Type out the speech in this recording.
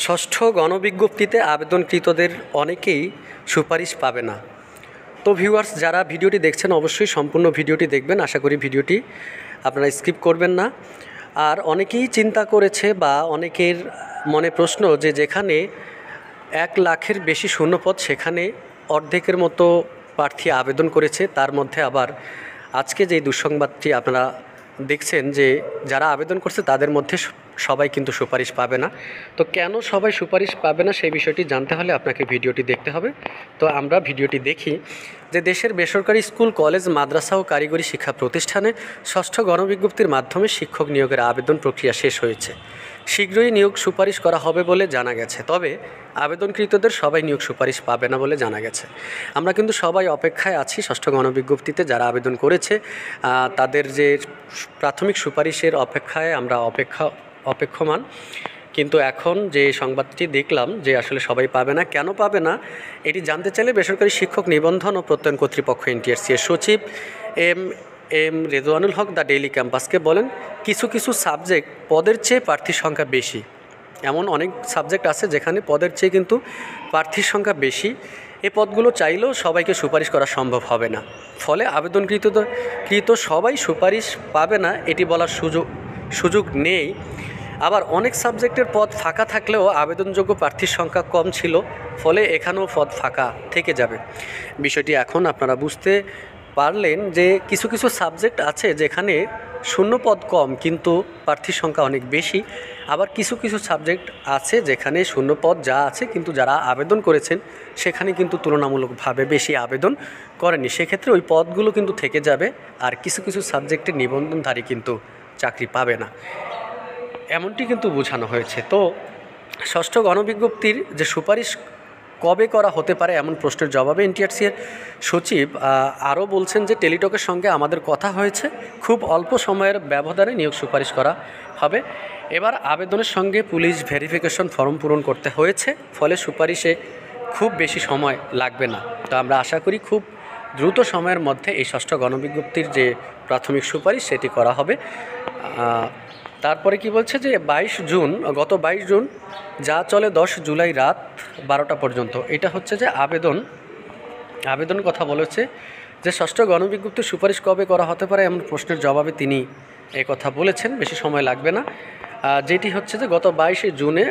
ষষ্ঠ গণবিজ্ঞপ্তিতে আবেদনকৃতদের অনেকেই সুপারিশ পাবে না। তো ভিউয়ার্স, যারা ভিডিওটি দেখছেন অবশ্যই সম্পূর্ণ ভিডিওটি দেখবেন। আশা করি ভিডিওটি আপনারা স্কিপ করবেন না। আর অনেকেই চিন্তা করেছে বা অনেকের মনে প্রশ্ন যে যেখানে 1,00,000-এর বেশি শূন্যপদ সেখানে অর্ধেকের মতো প্রার্থী আবেদন করেছে, তার মধ্যে আবার আজকে যে দুঃসংবাদটি আপনারা দেখছেন যে যারা আবেদন করছে তাদের মধ্যে সবাই কিন্তু সুপারিশ পাবে না। তো কেন সবাই সুপারিশ পাবে না সেই বিষয়টি জানতে হলে আপনাকে ভিডিওটি দেখতে হবে। তো আমরা ভিডিওটি দেখি যে দেশের বেসরকারি স্কুল, কলেজ, মাদ্রাসা ও কারিগরি শিক্ষা প্রতিষ্ঠানে ষষ্ঠ গণবিজ্ঞপ্তির মাধ্যমে শিক্ষক নিয়োগের আবেদন প্রক্রিয়া শেষ হয়েছে। শীঘ্রই নিয়োগ সুপারিশ করা হবে বলে জানা গেছে। তবে আবেদনকৃতদের সবাই নিয়োগ সুপারিশ পাবে না বলে জানা গেছে। আমরা কিন্তু সবাই অপেক্ষায় আছি ষষ্ঠ গণবিজ্ঞপ্তিতে যারা আবেদন করেছে তাদের যে প্রাথমিক সুপারিশের অপেক্ষায় আমরা অপেক্ষমান। কিন্তু এখন যে সংবাদটি দেখলাম যে আসলে সবাই পাবে না, কেন পাবে না এটি জানতে চাইলে বেসরকারি শিক্ষক নিবন্ধন ও প্রত্যয়ন কর্তৃপক্ষ NTRC এর সচিব M Redwanul Haq the daily ক্যাম্পাসকে বলেন, কিছু কিছু সাবজেক্ট পদের চেয়ে প্রার্থীর সংখ্যা বেশি। এমন অনেক সাবজেক্ট আছে যেখানে পদের চেয়ে কিন্তু প্রার্থীর সংখ্যা বেশি। এই পদগুলো চাইলেও সবাইকে সুপারিশ করা সম্ভব হবে না। ফলে আবেদনকৃত সবাই সুপারিশ পাবে না এটি বলার সুযোগ নেই। আবার অনেক সাবজেক্টের পদ ফাঁকা থাকলেও আবেদনযোগ্য প্রার্থীর সংখ্যা কম ছিল, ফলে এখানেও পদ ফাঁকা থেকে যাবে। বিষয়টি এখন আপনারা বুঝতে পারলেন যে কিছু কিছু সাবজেক্ট আছে যেখানে শূন্য পদ কম কিন্তু প্রার্থীর সংখ্যা অনেক বেশি। আবার কিছু কিছু সাবজেক্ট আছে যেখানে শূন্য পদ যা আছে কিন্তু যারা আবেদন করেছেন সেখানে কিন্তু তুলনামূলকভাবে বেশি আবেদন করেনি, সেক্ষেত্রে ওই পদগুলো কিন্তু থেকে যাবে। আর কিছু কিছু সাবজেক্টের নিবন্ধনধারী কিন্তু চাকরি পাবে না, এমনটি কিন্তু বোঝানো হয়েছে। তো ষষ্ঠ গণবিজ্ঞপ্তির যে সুপারিশ কবে করা হতে পারে এমন প্রশ্নের জবাবে NTRC এর সচিব আরও বলছেন যে টেলিটকের সঙ্গে আমাদের কথা হয়েছে, খুব অল্প সময়ের ব্যবধানে নিয়োগ সুপারিশ করা হবে। এবার আবেদনের সঙ্গে পুলিশ ভেরিফিকেশন ফর্ম পূরণ করতে হয়েছে, ফলে সুপারিশে খুব বেশি সময় লাগবে না। তো আমরা আশা করি খুব দ্রুত সময়ের মধ্যে এই ষষ্ঠ গণবিজ্ঞপ্তির যে প্রাথমিক সুপারিশ সেটি করা হবে। তারপরে কি বলছে যে গত 22 জুন যা চলে 10 জুলাই রাত 12টা পর্যন্ত, এটা হচ্ছে যে আবেদন কথা বলেছে যে ষষ্ঠ গণবিজ্ঞপ্তির সুপারিশ কবে করা হতে পারে এমন প্রশ্নের জবাবে তিনি এই কথা বলেছেন, বেশি সময় লাগবে না। যেটি হচ্ছে যে গত 22 জুনে